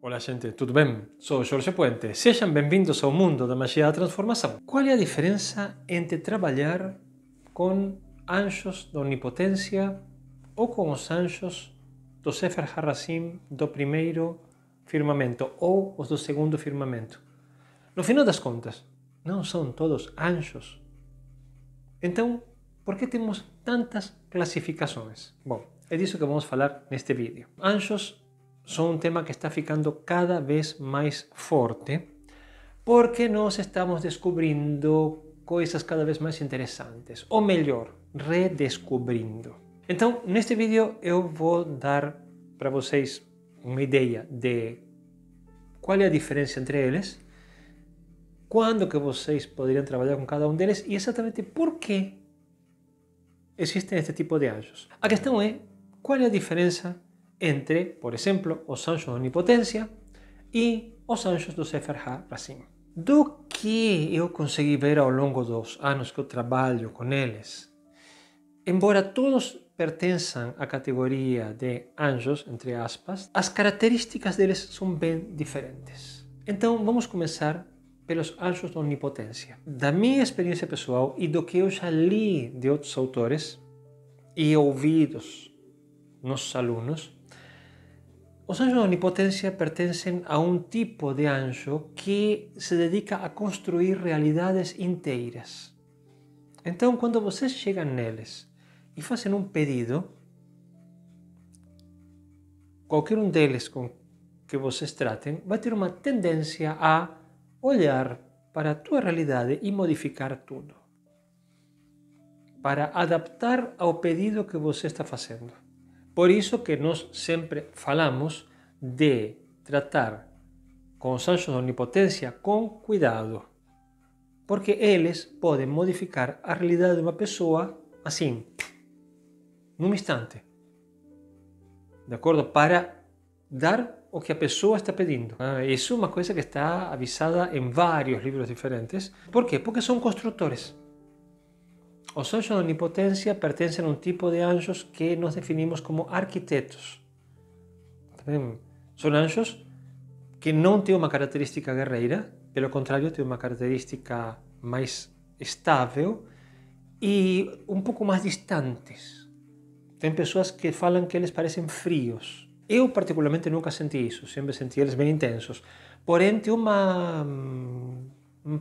Olá gente, tudo bem? Sou Jorge Puente. Sejam bem-vindos ao mundo da magia da transformação. Qual é a diferença entre trabalhar com anjos da onipotência ou com os anjos do Sefer HaRacim do primeiro firmamento ou os do segundo firmamento? No final das contas, não são todos anjos? Então, por que temos tantas classificações? Bom, é disso que vamos falar neste vídeo. Anjos são um tema que está ficando cada vez mais forte porque nós estamos descobrindo coisas cada vez mais interessantes, ou melhor, redescobrindo. Então, neste vídeo eu vou dar para vocês uma ideia de qual é a diferença entre eles, quando que vocês poderiam trabalhar com cada um deles e exatamente por que existem este tipo de anjos. A questão é qual é a diferença entre, por exemplo, os anjos da onipotência e os anjos do Sefer HaRacim. Do que eu consegui ver ao longo dos anos que eu trabalho com eles, embora todos pertençam à categoria de anjos, entre aspas, as características deles são bem diferentes. Então vamos começar pelos anjos da onipotência. Da minha experiência pessoal e do que eu já li de outros autores e ouvi dos nossos alunos, os anjos da onipotência pertencem a um tipo de anjo que se dedica a construir realidades inteiras. Então, quando vocês chegam neles e fazem um pedido, qualquer um deles com que vocês tratem vai ter uma tendência a olhar para a tua realidade e modificar tudo, para adaptar ao pedido que você está fazendo. Por isso que nós sempre falamos de tratar com os anjos da onipotência com cuidado, porque eles podem modificar a realidade de uma pessoa assim, num instante, de acordo? Para dar o que a pessoa está pedindo. Isso é uma coisa que está avisada em vários livros diferentes. Por quê? Porque são construtores. Os anjos da onipotência pertencem a um tipo de anjos que nós definimos como arquitetos. São anjos que não têm uma característica guerreira, pelo contrário, têm uma característica mais estável e um pouco mais distantes. Tem pessoas que falam que eles parecem frios. Eu particularmente nunca senti isso, sempre senti eles bem intensos. Porém, tem uma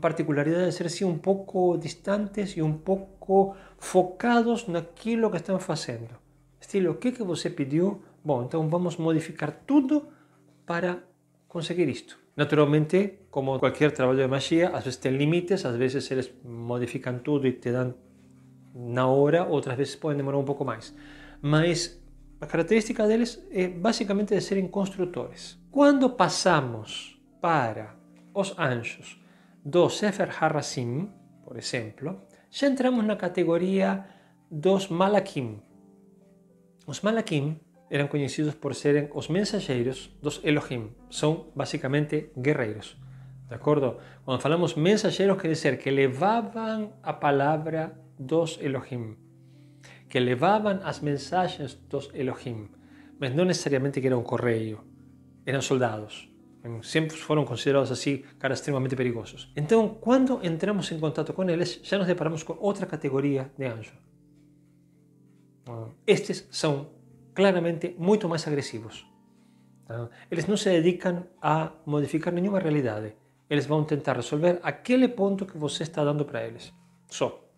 particularidade de ser assim, um pouco distantes e um pouco focados naquilo que estão fazendo. Estilo, o que você pediu? Bom, então vamos modificar tudo para conseguir isto. Naturalmente, como qualquer trabalho de magia, às vezes tem limites, às vezes eles modificam tudo e te dão na hora, outras vezes podem demorar um pouco mais. Mas a característica deles é basicamente de serem construtores. Quando passamos para os anjos do Sefer HaRacim, por exemplo, já entramos na categoria dos Malakim. Os Malakim eram conhecidos por serem os mensageiros dos Elohim. São basicamente guerreiros. De acordo? Quando falamos mensageiros, quer dizer que levavam a palavra dos Elohim, que levavam as mensagens dos Elohim, mas não necessariamente que era um correio, eram soldados. Sempre foram considerados assim caras extremamente perigosos. Então, quando entramos em contato com eles, já nos deparamos com outra categoria de anjo. Estes são claramente muito mais agressivos. Eles não se dedicam a modificar nenhuma realidade. Eles vão tentar resolver aquele ponto que você está dando para eles. Só.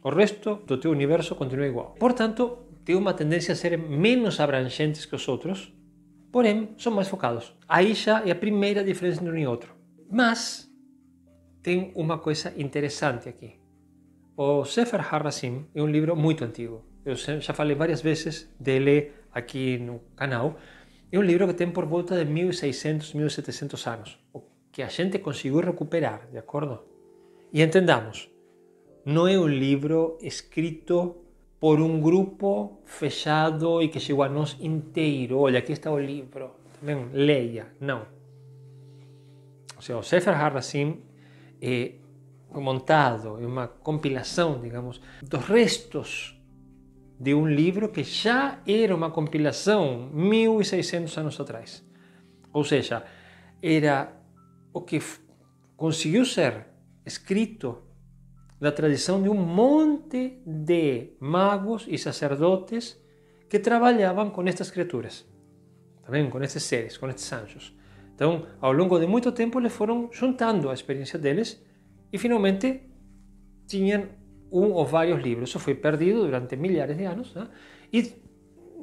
O resto do teu universo continua igual. Portanto, tem uma tendência a ser menos abrangentes que os outros, porém, são mais focados. Aí já é a primeira diferença entre um e outro. Mas, tem uma coisa interessante aqui. O Sefer HaRacim é um livro muito antigo. Eu já falei várias vezes dele aqui no canal. É um livro que tem por volta de 1600, 1700 anos. O que a gente conseguiu recuperar, de acordo? E entendamos, não é um livro escrito por um grupo fechado e que chegou a nós inteiro. Olha, aqui está o livro. Também leia. Não. Ou seja, o Sefer HaRacim é montado, é uma compilação, digamos, dos restos de um livro que já era uma compilação 1600 anos atrás. Ou seja, era o que conseguiu ser escrito na tradição de um monte de magos e sacerdotes que trabalhavam com estas criaturas, também com estes seres, com estes anjos. Então, ao longo de muito tempo, eles foram juntando a experiência deles e finalmente tinham um ou vários livros. Isso foi perdido durante milhares de anos, né? E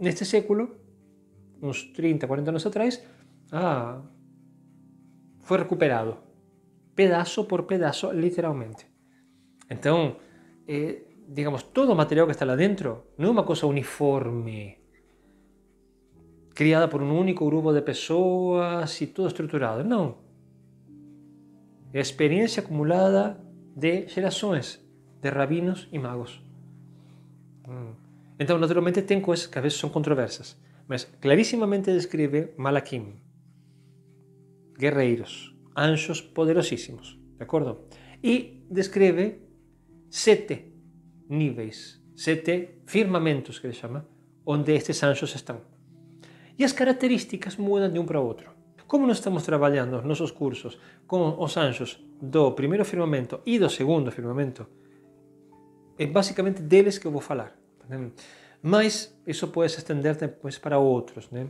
neste século, uns 30, 40 anos atrás, foi recuperado, pedaço por pedaço, literalmente. Então, digamos, todo o material que está lá dentro não é uma coisa uniforme, criada por um único grupo de pessoas e tudo estruturado. Não. É a experiência acumulada de gerações de rabinos e magos. Então, naturalmente, tem coisas que às vezes são controversas, mas clarissimamente descreve Malaquim, guerreiros, anjos poderosíssimos, de acordo? E descreve 7 níveis, 7 firmamentos, que ele chama, onde estes anjos estão. E as características mudam de um para outro. Como nós estamos trabalhando nos nossos cursos com os anjos do primeiro firmamento e do segundo firmamento, é basicamente deles que eu vou falar. Mas isso pode se estender depois para outros, né?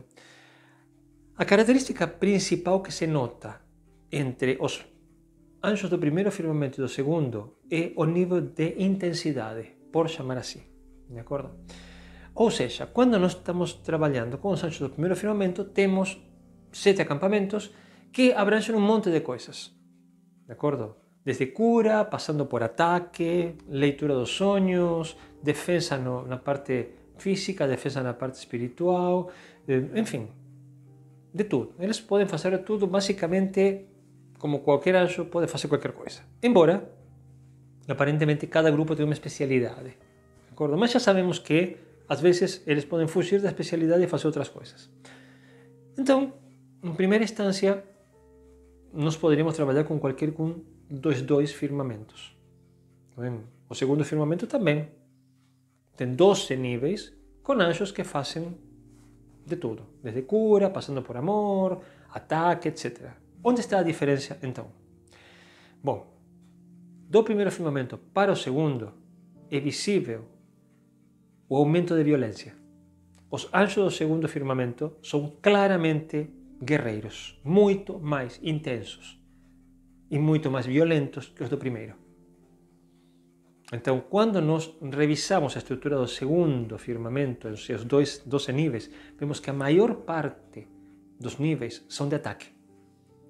A característica principal que se nota entre os anjos do primeiro firmamento e do segundo é o nível de intensidade, por chamar assim, de acordo? Ou seja, quando nós estamos trabalhando com os anjos do primeiro firmamento, temos 7 acampamentos que abrangem um monte de coisas, de acordo? Desde cura, passando por ataque, leitura dos sonhos, defesa na parte física, defesa na parte espiritual, enfim, de tudo. Eles podem fazer tudo, basicamente, como qualquer anjo pode fazer qualquer coisa. Embora, aparentemente, cada grupo tem uma especialidade, de acordo? Mas já sabemos que, às vezes, eles podem fugir da especialidade e fazer outras coisas. Então, em primeira instância, nós poderíamos trabalhar com qualquer um dos 2 firmamentos. O segundo firmamento também tem 12 níveis com anjos que fazem de tudo, desde cura, passando por amor, ataque, etc. Onde está a diferença, então? Bom, do primeiro firmamento para o segundo é visível o aumento de violência. Os anjos do segundo firmamento são claramente guerreiros, muito mais intensos e muito mais violentos que os do primeiro. Então, quando nós revisamos a estrutura do segundo firmamento, em seus 12 níveis, vemos que a maior parte dos níveis são de ataque.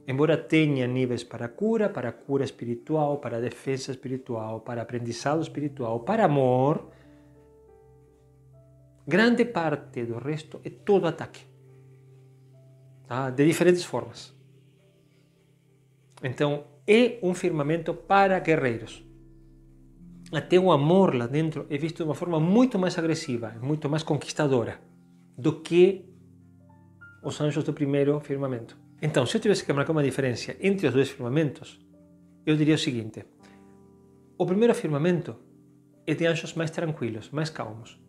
Embora tenha níveis para cura espiritual, para defesa espiritual, para aprendizado espiritual, para amor, grande parte do resto é todo ataque, tá? De diferentes formas. Então, é um firmamento para guerreiros. Até o amor lá dentro é visto de uma forma muito mais agressiva, muito mais conquistadora do que os anjos do primeiro firmamento. Então, se eu tivesse que marcar uma diferença entre os 2 firmamentos, eu diria o seguinte: o primeiro firmamento é de anjos mais tranquilos, mais calmos.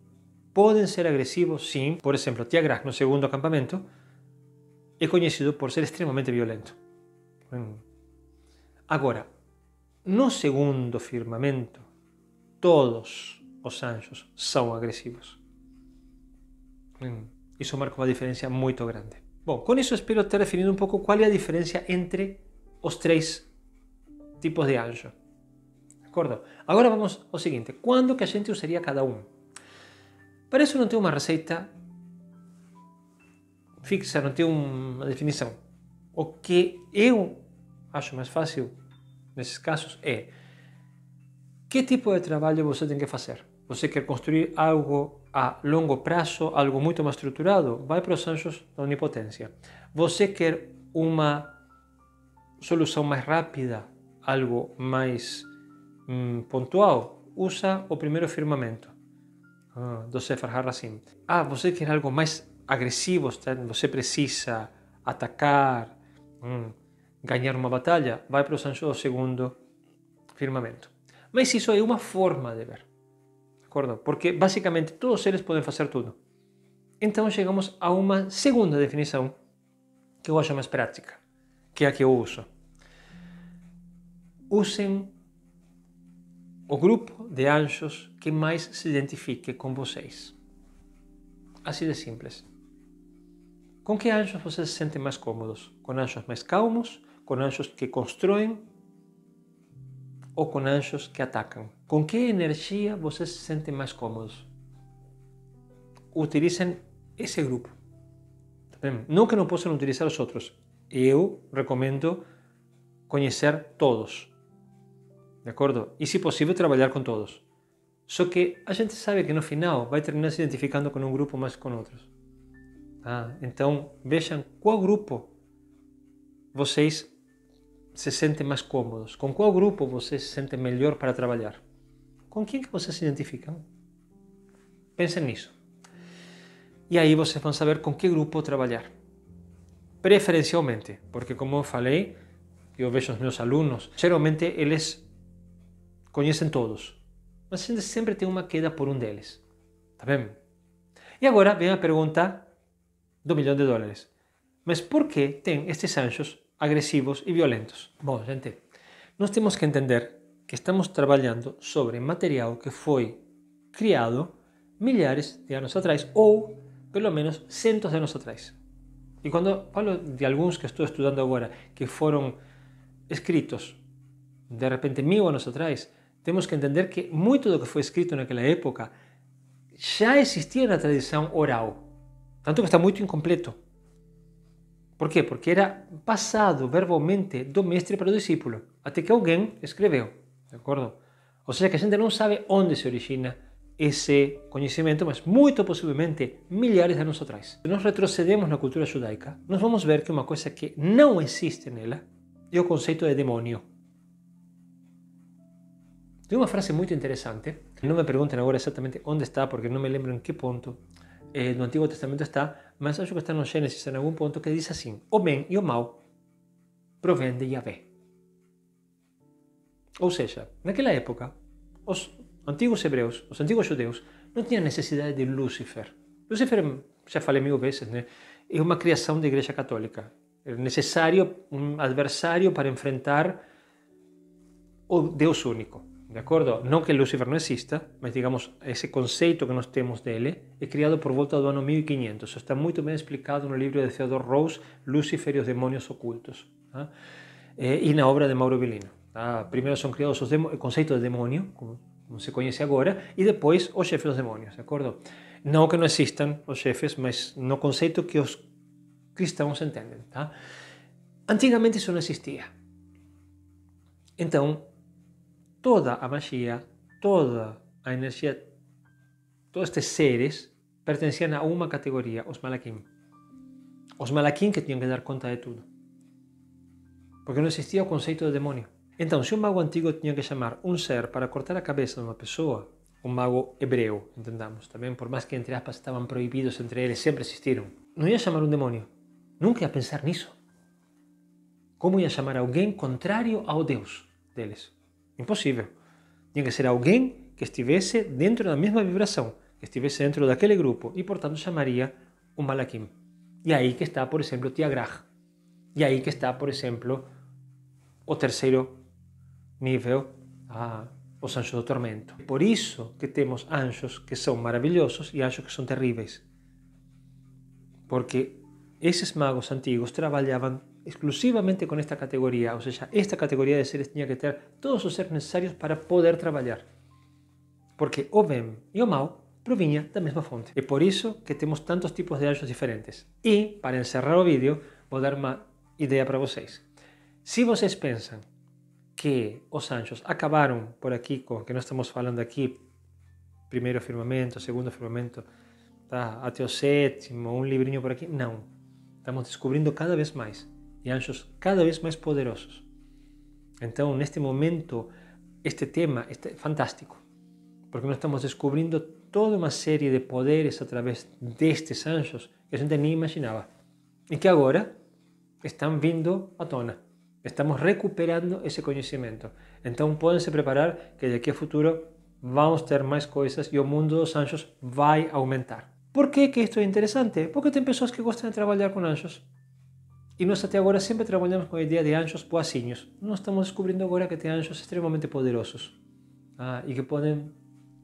Podem ser agressivos, sim. Por exemplo, Tiagrach, no segundo acampamento, é conhecido por ser extremamente violento. Agora, no segundo firmamento, todos os anjos são agressivos. Isso marca uma diferença muito grande. Bom, com isso espero ter definido um pouco qual é a diferença entre os 3 tipos de anjo. De acordo? Agora vamos ao seguinte: quando que a gente usaria cada um? Para isso não tem uma receita fixa, não tem uma definição. O que eu acho mais fácil nesses casos é: que tipo de trabalho você tem que fazer? Você quer construir algo a longo prazo, algo muito mais estruturado? Vai para os anjos da onipotência. Você quer uma solução mais rápida, algo mais pontual? Usa o primeiro firmamento do Sefer HaRacim. Você quer algo mais agressivo? Você precisa atacar, ganhar uma batalha? Vai para os anjos do segundo firmamento. Mas isso é uma forma de ver, de acordo? Porque basicamente todos eles podem fazer tudo. Então chegamos a uma segunda definição que eu acho mais prática, que é a que eu uso. Usem o grupo de anjos que mais se identifique com vocês. Assim de simples. Com que anjos vocês se sentem mais cômodos? Com anjos mais calmos? Com anjos que constroem? Ou com anjos que atacam? Com que energia vocês se sentem mais cômodos? Utilizem esse grupo. Não que não possam utilizar os outros. Eu recomendo conhecer todos. De acordo? E, se possível, trabalhar com todos. Só que a gente sabe que no final vai terminar se identificando com um grupo mais que com outros. Então, vejam qual grupo vocês se sentem mais cômodos. Com qual grupo vocês se sentem melhor para trabalhar. Com quem que vocês se identificam? Pensem nisso. E aí vocês vão saber com que grupo trabalhar. Preferencialmente, porque como eu falei, eu vejo os meus alunos, geralmente eles conhecem todos, mas a gente sempre tem uma queda por um deles. Tá bem? E agora vem a pergunta do $1.000.000. Mas por que tem estes anjos agressivos e violentos? Bom, gente, nós temos que entender que estamos trabalhando sobre material que foi criado milhares de anos atrás, ou pelo menos centos de anos atrás. E quando falo de alguns que estou estudando agora, que foram escritos de repente 1000 anos atrás, temos que entender que muito do que foi escrito naquela época já existia na tradição oral, tanto que está muito incompleto. Por quê? Porque era passado verbalmente do mestre para o discípulo, até que alguém escreveu, de acordo? Ou seja, que a gente não sabe onde se origina esse conhecimento, mas muito possivelmente milhares de anos atrás. Se nós retrocedemos na cultura judaica, nós vamos ver que uma coisa que não existe nela é o conceito de demônio. Tem uma frase muito interessante, não me perguntem agora exatamente onde está, porque não me lembro em que ponto no Antigo Testamento está, mas acho que está no Gênesis em algum ponto, que diz assim: o bem e o mal provém de Yahvé. Ou seja, naquela época, os antigos hebreus, os antigos judeus, não tinham necessidade de Lúcifer. Lúcifer, já falei 1000 vezes, né? É uma criação da Igreja Católica. É necessário um adversário para enfrentar o Deus único. De acordo? Não que Lúcifer não exista, mas digamos, esse conceito que nós temos dele é criado por volta do ano 1500. Isso está muito bem explicado no livro de Theodore Rose, Lúcifer e os Demônios Ocultos, e na obra de Mauro Bellino. Primeiro são criados o conceito de demônio, como se conhece agora, e depois os chefes dos demônios, de acordo? Não que não existam os chefes, mas no conceito que os cristãos entendem. Antigamente isso não existia. Então, toda a magia, toda a energia, todos estes seres pertenciam a uma categoria, os Malaquim. Os Malaquim que tinham que dar conta de tudo. Porque não existia o conceito de demônio. Então, se um mago antigo tinha que chamar um ser para cortar a cabeça de uma pessoa, um mago hebreu, entendamos, também, por mais que entre aspas estavam proibidos entre eles, sempre existiram, não ia chamar um demônio. Nunca ia pensar nisso. Como ia chamar alguém contrário ao Deus deles? Impossível. Tinha que ser alguém que estivesse dentro da mesma vibração, que estivesse dentro daquele grupo, e portanto chamaria um Malaquim. E aí que está, por exemplo, Tiagrach. E aí que está, por exemplo, o terceiro nível, os anjos do tormento. Por isso que temos anjos que são maravilhosos e anjos que são terríveis. Porque esses magos antigos trabalhavam exclusivamente com esta categoria, ou seja, esta categoria de seres tinha que ter todos os seres necessários para poder trabalhar. Porque o bem e o mal provinha da mesma fonte. É por isso que temos tantos tipos de anjos diferentes. E, para encerrar o vídeo, vou dar uma ideia para vocês. Se vocês pensam que os anjos acabaram por aqui, com o que nós estamos falando aqui, primeiro firmamento, segundo firmamento, até o sétimo, um livrinho por aqui, não. Estamos descobrindo cada vez mais, e anjos cada vez mais poderosos. Então, neste momento, este tema é fantástico, porque nós estamos descobrindo toda uma série de poderes através destes anjos que a gente nem imaginava, e que agora estão vindo à tona. Estamos recuperando esse conhecimento. Então, podem se preparar que daqui a futuro vamos ter mais coisas e o mundo dos anjos vai aumentar. Por que isto é interessante? Porque tem pessoas que gostam de trabalhar com anjos. E nós até agora sempre trabalhamos com a ideia de anjos boazinhos. Nós estamos descobrindo agora que tem anjos extremamente poderosos e que podem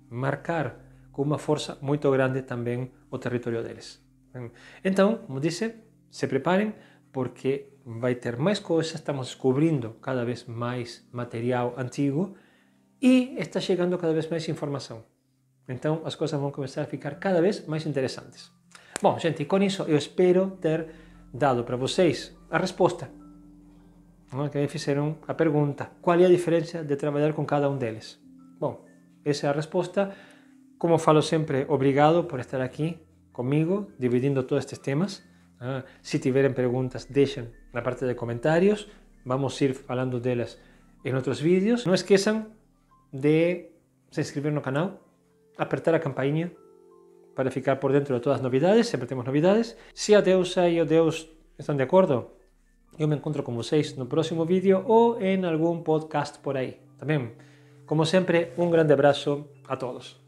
marcar com uma força muito grande também o território deles. Então, como disse, se preparem porque vai ter mais coisas, estamos descobrindo cada vez mais material antigo e está chegando cada vez mais informação. Então, as coisas vão começar a ficar cada vez mais interessantes. Bom, gente, com isso eu espero ter dado para vocês a resposta. Que me fizeram a pergunta: qual é a diferença de trabalhar com cada um deles? Bom, essa é a resposta. Como falo sempre, obrigado por estar aqui comigo, dividindo todos estes temas. Se tiverem perguntas, deixem na parte de comentários. Vamos ir falando delas em outros vídeos. Não esqueçam de se inscrever no canal, apertar a campainha para ficar por dentro de todas as novidades. Sempre temos novidades. Se a Deusa e o Deus estão de acordo, eu me encontro com vocês no próximo vídeo ou em algum podcast por aí. Também, como sempre, um grande abraço a todos.